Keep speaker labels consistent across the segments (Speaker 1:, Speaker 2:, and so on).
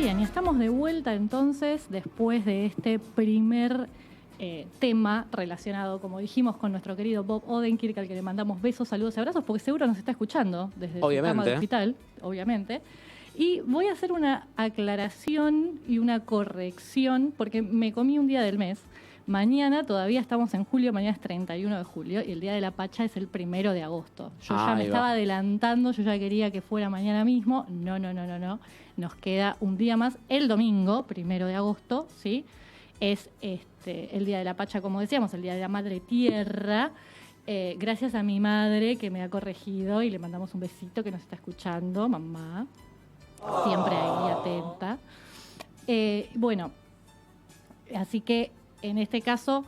Speaker 1: Bien, y estamos de vuelta entonces después de este primer tema relacionado, como dijimos, con nuestro querido Bob Odenkirk, al que le mandamos besos, saludos y abrazos, porque seguro nos está escuchando desde su cama de hospital, obviamente. Y voy a hacer una aclaración y una corrección, porque me comí un día del mes. Mañana, todavía estamos en julio, mañana es 31 de julio, y el Día de la Pacha es el 1 de agosto. Yo ya me estaba adelantando, yo ya quería que fuera mañana mismo. No. Nos queda un día más, el domingo, 1 de agosto, ¿sí? Es el Día de la Pacha, como decíamos, el Día de la Madre Tierra. Gracias a mi madre que me ha corregido y le mandamos un besito que nos está escuchando, mamá. Siempre ahí atenta. Bueno, así que en este caso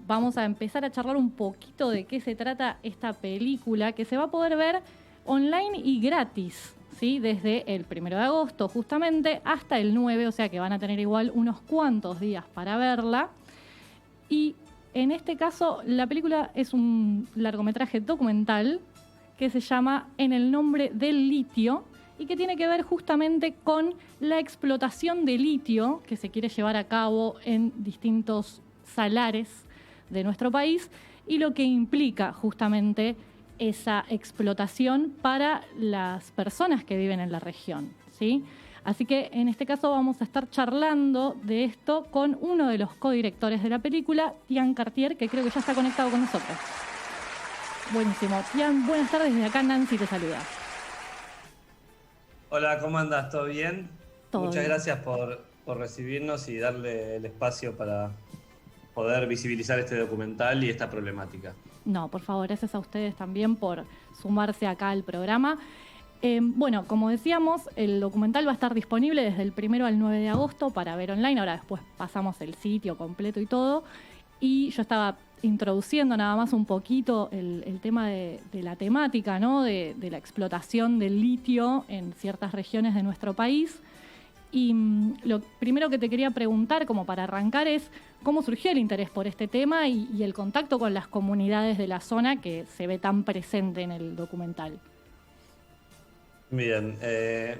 Speaker 1: vamos a empezar a charlar un poquito de qué se trata esta película, que se va a poder ver online y gratis, ¿sí? Desde el 1 de agosto justamente hasta el 9, o sea que van a tener igual unos cuantos días para verla. Y en este caso la película es un largometraje documental que se llama En el nombre del litio y que tiene que ver justamente con la explotación de litio que se quiere llevar a cabo en distintos salares de nuestro país y lo que implica justamente esa explotación para las personas que viven en la región, ¿sí? Así que en este caso vamos a estar charlando de esto con uno de los codirectores de la película, Tian Cartier, que creo que ya está conectado con nosotros. Buenísimo. Tian, buenas tardes, desde acá Nancy te saluda.
Speaker 2: Hola, ¿cómo andas? ¿Todo bien? Muchas
Speaker 1: bien.
Speaker 2: Gracias por recibirnos y darle el espacio para poder visibilizar este documental y esta problemática.
Speaker 1: No, por favor, gracias a ustedes también por sumarse acá al programa. Bueno, como decíamos, el documental va a estar disponible desde el 1 al 9 de agosto para ver online. Ahora después pasamos el sitio completo y todo. Y yo estaba introduciendo nada más un poquito el tema de la temática, ¿no? De la explotación del litio en ciertas regiones de nuestro país. Y lo primero que te quería preguntar, como para arrancar, es cómo surgió el interés por este tema y el contacto con las comunidades de la zona que se ve tan presente en el documental.
Speaker 2: Bien,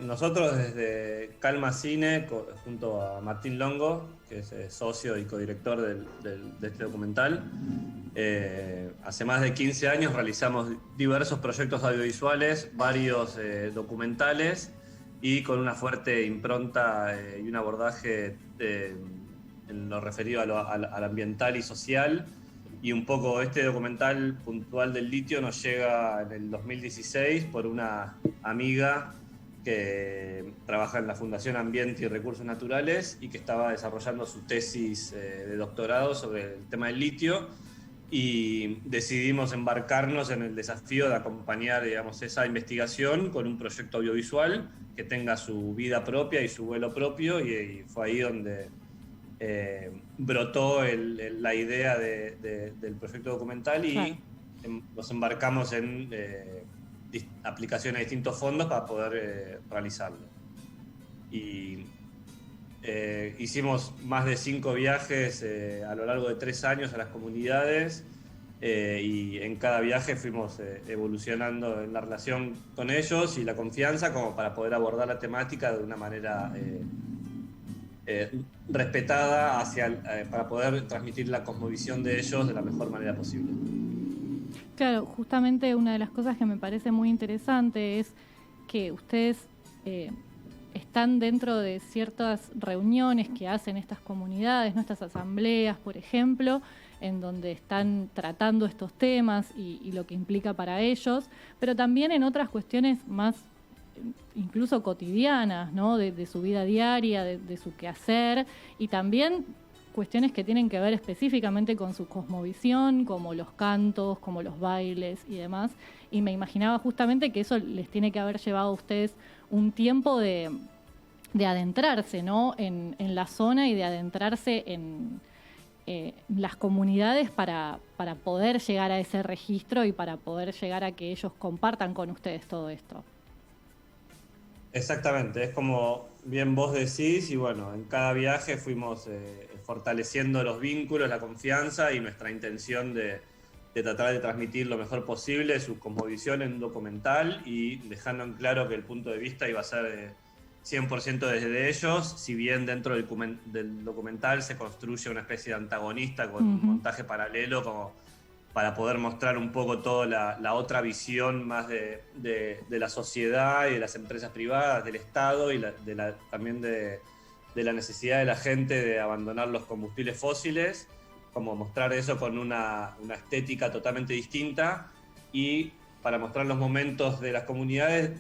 Speaker 2: nosotros desde Calma Cine, junto a Martín Longo, que es socio y codirector de este documental, hace más de 15 años realizamos diversos proyectos audiovisuales, varios documentales, y con una fuerte impronta y un abordaje en lo referido al ambiental y social. Y un poco este documental puntual del litio nos llega en el 2016 por una amiga que trabaja en la Fundación Ambiente y Recursos Naturales y que estaba desarrollando su tesis de doctorado sobre el tema del litio, y decidimos embarcarnos en el desafío de acompañar, digamos, esa investigación con un proyecto audiovisual que tenga su vida propia y su vuelo propio, y fue ahí donde brotó la idea del proyecto documental y claro, nos embarcamos en aplicaciones de distintos fondos para poder realizarlo. Y hicimos más de 5 viajes a lo largo de 3 años a las comunidades, y en cada viaje fuimos evolucionando en la relación con ellos y la confianza como para poder abordar la temática de una manera respetada para poder transmitir la cosmovisión de ellos de la mejor manera posible.
Speaker 1: Claro, justamente una de las cosas que me parece muy interesante es que ustedes están dentro de ciertas reuniones que hacen estas comunidades, ¿no? Estas asambleas, por ejemplo, en donde están tratando estos temas y lo que implica para ellos, pero también en otras cuestiones más incluso cotidianas, ¿no? De su vida diaria, de su quehacer, y también cuestiones que tienen que ver específicamente con su cosmovisión, como los cantos, como los bailes y demás. Y me imaginaba justamente que eso les tiene que haber llevado a ustedes un tiempo de adentrarse, ¿no? en la zona y de adentrarse en las comunidades para poder llegar a ese registro y para poder llegar a que ellos compartan con ustedes todo esto.
Speaker 2: Exactamente, es como bien vos decís, y bueno, en cada viaje fuimos fortaleciendo los vínculos, la confianza y nuestra intención de tratar de transmitir lo mejor posible su cosmovisión en un documental, y dejando en claro que el punto de vista iba a ser 100% desde ellos, si bien dentro del documental se construye una especie de antagonista con un montaje paralelo como para poder mostrar un poco toda la otra visión más de la sociedad y de las empresas privadas, del Estado y también de la necesidad de la gente de abandonar los combustibles fósiles, como mostrar eso con una estética totalmente distinta, y para mostrar los momentos de las comunidades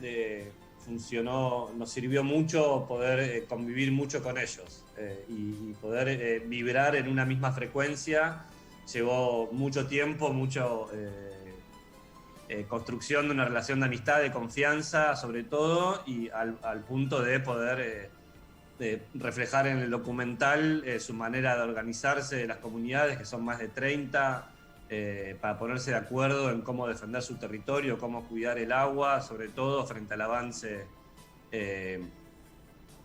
Speaker 2: nos sirvió mucho poder convivir mucho con ellos y poder vibrar en una misma frecuencia. Llevó mucho tiempo, construcción de una relación de amistad, de confianza sobre todo, y al punto de poder reflejar en el documental su manera de organizarse de las comunidades, que son más de 30, para ponerse de acuerdo en cómo defender su territorio, cómo cuidar el agua, sobre todo frente al avance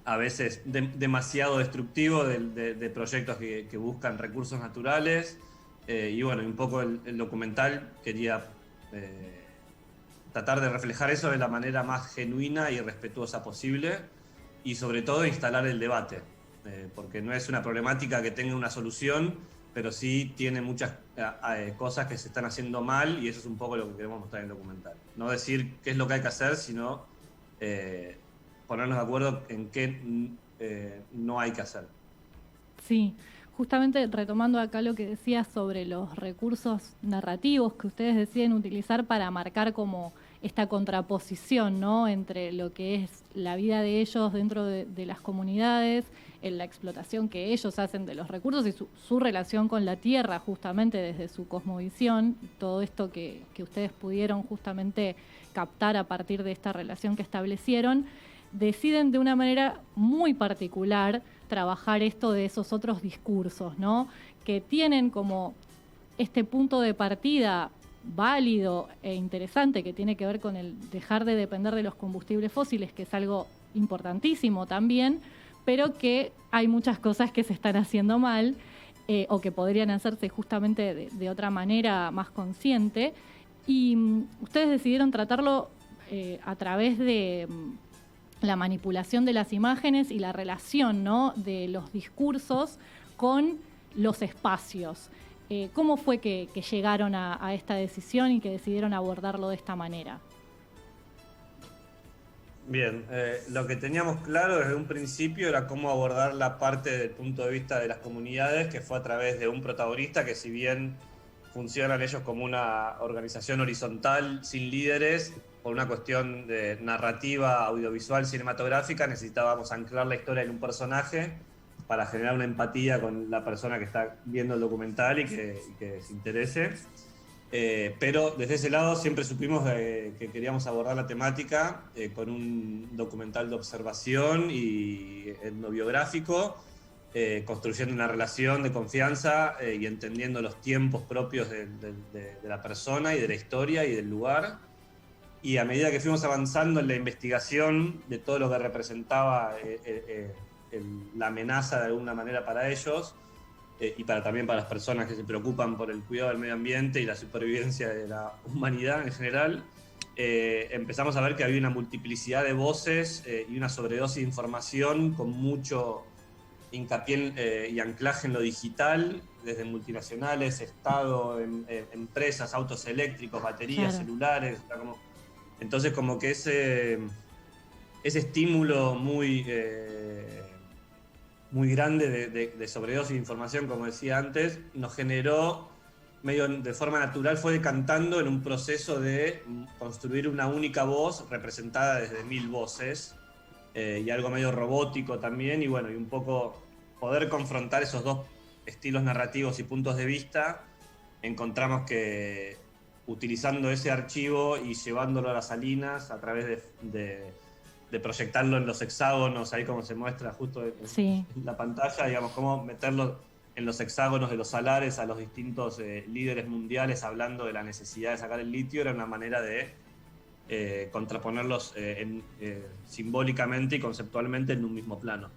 Speaker 2: a veces demasiado destructivo de proyectos que buscan recursos naturales. Y bueno, un poco el documental quería tratar de reflejar eso de la manera más genuina y respetuosa posible, y sobre todo instalar el debate, porque no es una problemática que tenga una solución, pero sí tiene muchas cosas que se están haciendo mal, y eso es un poco lo que queremos mostrar en el documental. No decir qué es lo que hay que hacer, sino ponernos de acuerdo en qué no hay que hacer.
Speaker 1: Sí, justamente retomando acá lo que decías sobre los recursos narrativos que ustedes deciden utilizar para marcar como esta contraposición, ¿no?, entre lo que es la vida de ellos dentro de las comunidades, en la explotación que ellos hacen de los recursos y su relación con la tierra, justamente desde su cosmovisión, todo esto que ustedes pudieron justamente captar a partir de esta relación que establecieron. Deciden de una manera muy particular trabajar esto de esos otros discursos, ¿no?, que tienen como este punto de partida válido e interesante, que tiene que ver con el dejar de depender de los combustibles fósiles, que es algo importantísimo también, pero que hay muchas cosas que se están haciendo mal o que podrían hacerse justamente de otra manera más consciente. Y ustedes decidieron tratarlo a través de la manipulación de las imágenes y la relación, ¿no?, de los discursos con los espacios. ¿Cómo fue que llegaron a esta decisión y que decidieron abordarlo de esta manera?
Speaker 2: Bien, lo que teníamos claro desde un principio era cómo abordar la parte del punto de vista de las comunidades, que fue a través de un protagonista que, si bien funcionan ellos como una organización horizontal sin líderes, por una cuestión de narrativa audiovisual cinematográfica, necesitábamos anclar la historia en un personaje para generar una empatía con la persona que está viendo el documental y que se interese. Pero desde ese lado siempre supimos que queríamos abordar la temática con un documental de observación y etnobiográfico, construyendo una relación de confianza y entendiendo los tiempos propios de la persona y de la historia y del lugar. Y a medida que fuimos avanzando en la investigación de todo lo que representaba la amenaza de alguna manera para ellos, y también para las personas que se preocupan por el cuidado del medio ambiente y la supervivencia de la humanidad en general, empezamos a ver que había una multiplicidad de voces y una sobredosis de información con mucho hincapié y anclaje en lo digital, desde multinacionales, Estado, empresas, autos eléctricos, baterías, claro, celulares. Entonces como que ese estímulo muy grande de sobredosis de información, como decía antes, nos generó, medio de forma natural, fue decantando en un proceso de construir una única voz representada desde 1000 voces, y algo medio robótico también, y bueno, y un poco poder confrontar esos dos estilos narrativos y puntos de vista. Encontramos que utilizando ese archivo y llevándolo a las salinas a través de proyectarlo en los hexágonos, ahí como se muestra justo en la pantalla, digamos, cómo meterlo en los hexágonos de los salares a los distintos líderes mundiales hablando de la necesidad de sacar el litio, era una manera de contraponerlos simbólicamente y conceptualmente en un mismo plano.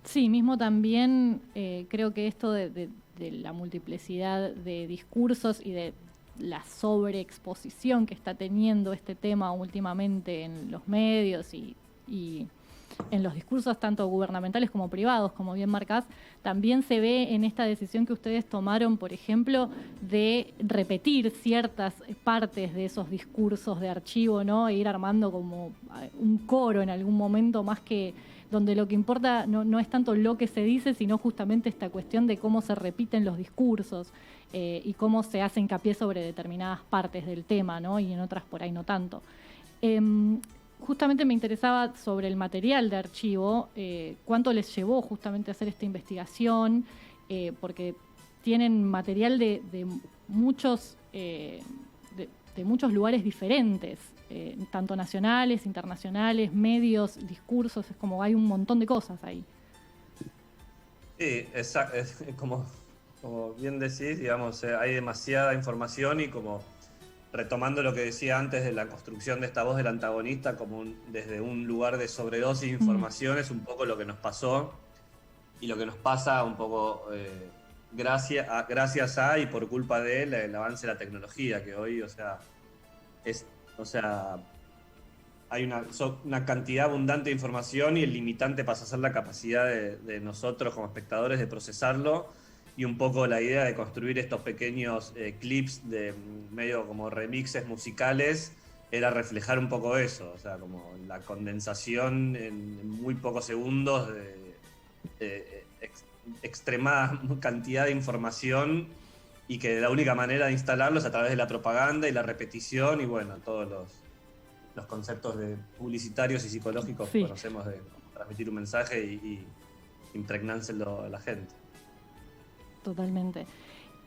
Speaker 1: Sí, mismo también creo que esto de la multiplicidad de discursos y de la sobreexposición que está teniendo este tema últimamente en los medios y Y en los discursos tanto gubernamentales como privados, como bien marcás, también se ve en esta decisión que ustedes tomaron, por ejemplo, de repetir ciertas partes de esos discursos de archivo, ¿no? E ir armando como un coro en algún momento, más que donde lo que importa no es tanto lo que se dice, sino justamente esta cuestión de cómo se repiten los discursos y cómo se hace hincapié sobre determinadas partes del tema, ¿no? Y en otras por ahí no tanto. Justamente me interesaba sobre el material de archivo, cuánto les llevó justamente a hacer esta investigación, porque tienen material de muchos lugares diferentes, tanto nacionales, internacionales, medios, discursos, es como hay un montón de cosas ahí.
Speaker 2: Sí, es como bien decís, digamos, hay demasiada información y como retomando lo que decía antes de la construcción de esta voz del antagonista como desde un lugar de sobredosis de información, es un poco lo que nos pasó y lo que nos pasa un poco gracias a y por culpa de él, el avance de la tecnología, que hoy, hay una cantidad abundante de información y el limitante pasa a ser la capacidad de nosotros como espectadores de procesarlo. Y un poco la idea de construir estos pequeños clips de medio como remixes musicales era reflejar un poco eso, o sea, como la condensación en muy pocos segundos de extremada cantidad de información y que la única manera de instalarlo es a través de la propaganda y la repetición y bueno, todos los conceptos publicitarios y psicológicos que conocemos de transmitir un mensaje y impregnárselo a la gente.
Speaker 1: Totalmente.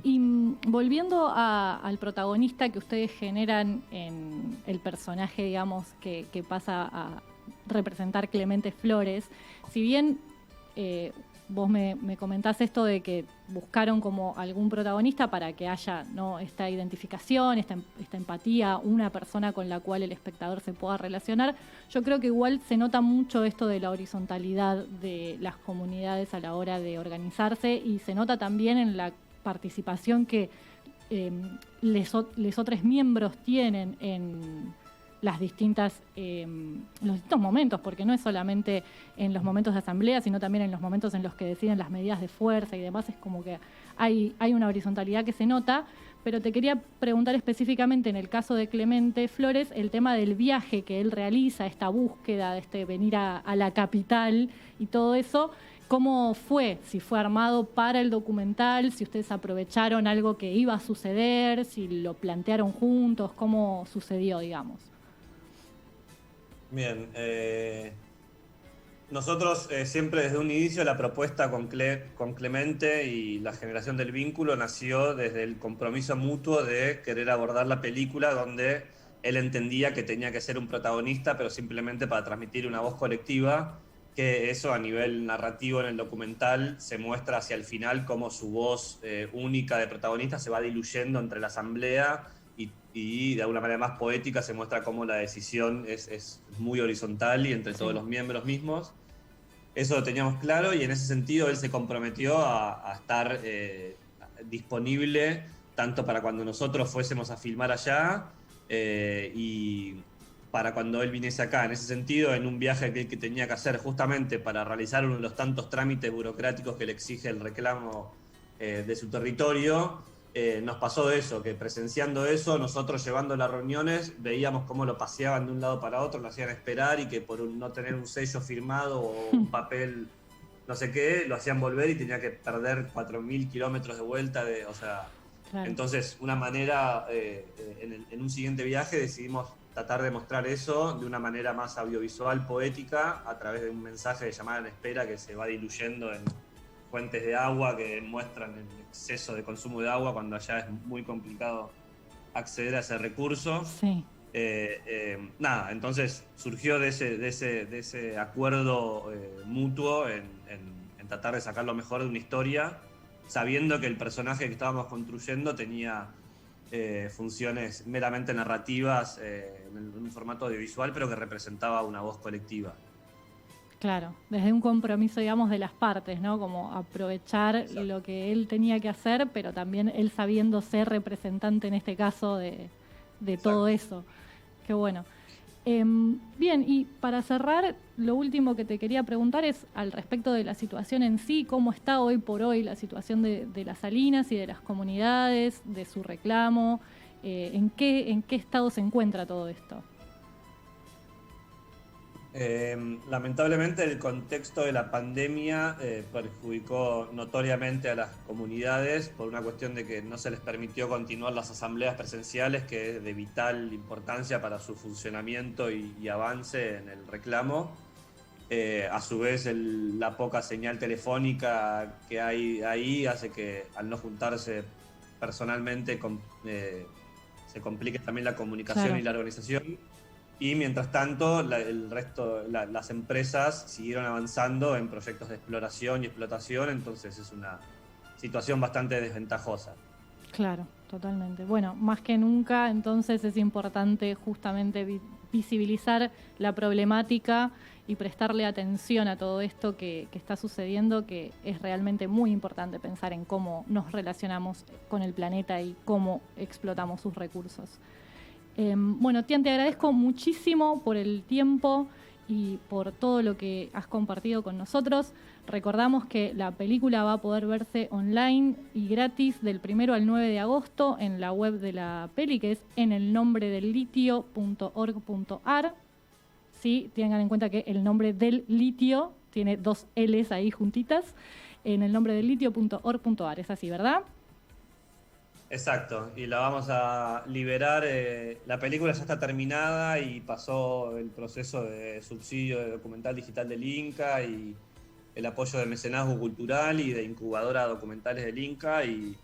Speaker 1: Y volviendo al protagonista que ustedes generan en el personaje, digamos, que pasa a representar Clemente Flores, si bien vos me comentás esto de que buscaron como algún protagonista para que haya, ¿no?, esta identificación, esta empatía, una persona con la cual el espectador se pueda relacionar, yo creo que igual se nota mucho esto de la horizontalidad de las comunidades a la hora de organizarse y se nota también en la participación que les otros miembros tienen en los distintos momentos, porque no es solamente en los momentos de asamblea, sino también en los momentos en los que deciden las medidas de fuerza y demás, es como que hay una horizontalidad que se nota, pero te quería preguntar específicamente en el caso de Clemente Flores, el tema del viaje que él realiza, esta búsqueda de venir a la capital y todo eso, ¿cómo fue? Si fue armado para el documental, si ustedes aprovecharon algo que iba a suceder, si lo plantearon juntos, ¿cómo sucedió, digamos?
Speaker 2: Bien, nosotros siempre desde un inicio la propuesta con Clemente y la generación del vínculo nació desde el compromiso mutuo de querer abordar la película donde él entendía que tenía que ser un protagonista, pero simplemente para transmitir una voz colectiva, que eso a nivel narrativo en el documental se muestra hacia el final cómo su voz única de protagonista se va diluyendo entre la asamblea y de alguna manera más poética se muestra cómo la decisión es muy horizontal y entre todos los miembros mismos. Eso lo teníamos claro y en ese sentido él se comprometió a estar disponible tanto para cuando nosotros fuésemos a filmar allá y para cuando él viniese acá. En ese sentido, en un viaje que tenía que hacer justamente para realizar uno de los tantos trámites burocráticos que le exige el reclamo de su territorio, nos pasó eso, que presenciando eso, nosotros llevando las reuniones, veíamos cómo lo paseaban de un lado para otro, lo hacían esperar y que por no tener un sello firmado o un papel no sé qué, lo hacían volver y tenía que perder 4.000 kilómetros de vuelta. Claro. Entonces, una manera, en un siguiente viaje decidimos tratar de mostrar eso de una manera más audiovisual, poética, a través de un mensaje de llamada en espera que se va diluyendo en fuentes de agua que muestran el exceso de consumo de agua cuando allá es muy complicado acceder a ese recurso.
Speaker 1: Sí.
Speaker 2: Nada, entonces surgió de ese acuerdo mutuo en tratar de sacar lo mejor de una historia, sabiendo que el personaje que estábamos construyendo tenía funciones meramente narrativas en un formato audiovisual, pero que representaba una voz colectiva.
Speaker 1: Claro, desde un compromiso, digamos, de las partes, ¿no? Como aprovechar Exacto. Lo que él tenía que hacer, pero también él sabiendo ser representante en este caso de todo eso. Qué bueno. Bien, y para cerrar, lo último que te quería preguntar es al respecto de la situación en sí, cómo está hoy por hoy la situación de las salinas y de las comunidades, de su reclamo, en qué estado se encuentra todo esto.
Speaker 2: Lamentablemente el contexto de la pandemia perjudicó notoriamente a las comunidades por una cuestión de que no se les permitió continuar las asambleas presenciales, que es de vital importancia para su funcionamiento y avance en el reclamo. A su vez la poca señal telefónica que hay ahí hace que al no juntarse personalmente se complique también la comunicación, claro, y la organización. Y mientras tanto, las empresas siguieron avanzando en proyectos de exploración y explotación, entonces es una situación bastante desventajosa.
Speaker 1: Claro, totalmente. Bueno, más que nunca, entonces es importante justamente visibilizar la problemática y prestarle atención a todo esto que está sucediendo, que es realmente muy importante pensar en cómo nos relacionamos con el planeta y cómo explotamos sus recursos. Bueno, Tian, te agradezco muchísimo por el tiempo y por todo lo que has compartido con nosotros. Recordamos que la película va a poder verse online y gratis del 1 al 9 de agosto en la web de la peli, que es en elnombredelitio.org.ar. Sí, tengan en cuenta que el nombre del litio tiene 2 L's ahí juntitas, en elnombredelitio.org.ar. Es así, ¿verdad?
Speaker 2: Exacto, y la vamos a liberar. La película ya está terminada y pasó el proceso de subsidio de documental digital del Inca y el apoyo de mecenazgo cultural y de incubadora documentales del Inca, y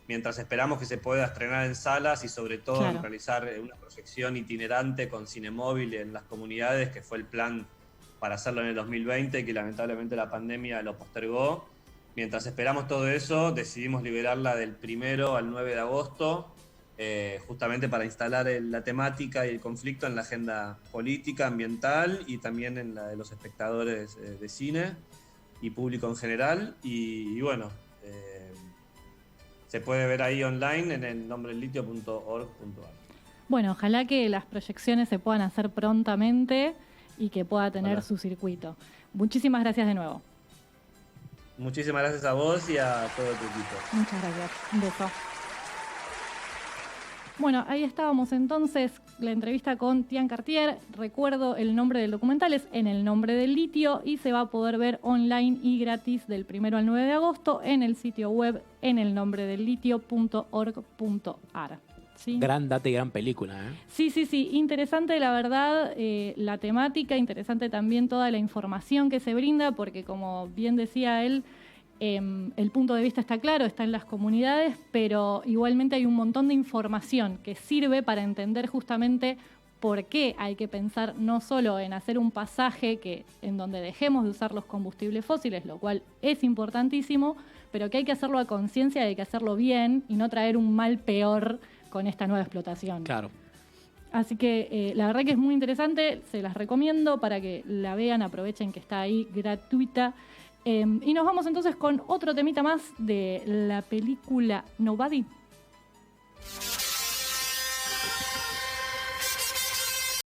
Speaker 2: mientras esperamos que se pueda estrenar en salas y sobre todo, claro, en realizar una proyección itinerante con Cinemóvil en las comunidades, que fue el plan para hacerlo en el 2020, que lamentablemente la pandemia lo postergó. Mientras esperamos todo eso, decidimos liberarla del 1 al 9 de agosto, justamente para instalar la temática y el conflicto en la agenda política, ambiental y también en la de los espectadores de cine y público en general. Y bueno, se puede ver ahí online en el elnombredelitio.org.ar.
Speaker 1: Bueno, ojalá que las proyecciones se puedan hacer prontamente y que pueda tener su circuito. Muchísimas gracias de nuevo.
Speaker 2: Muchísimas gracias a vos y a todo tu equipo.
Speaker 1: Muchas gracias. Un beso. Bueno, ahí estábamos entonces, la entrevista con Tian Cartier. Recuerdo, el nombre del documental es En el nombre del litio y se va a poder ver online y gratis del 1 al 9 de agosto en el sitio web enelnombredelitio.org.ar. ¿Sí?
Speaker 3: Gran data y gran película, ¿eh?
Speaker 1: Sí. Interesante, la verdad, la temática, interesante también toda la información que se brinda, porque como bien decía él, el punto de vista está claro, está en las comunidades, pero igualmente hay un montón de información que sirve para entender justamente por qué hay que pensar no solo en hacer un pasaje en donde dejemos de usar los combustibles fósiles, lo cual es importantísimo, pero que hay que hacerlo a conciencia y hay que hacerlo bien y no traer un mal peor con esta nueva explotación.
Speaker 3: Claro.
Speaker 1: Así que la verdad que es muy interesante, se las recomiendo para que la vean, aprovechen que está ahí gratuita. Y nos vamos entonces con otro temita más de la película Nobody.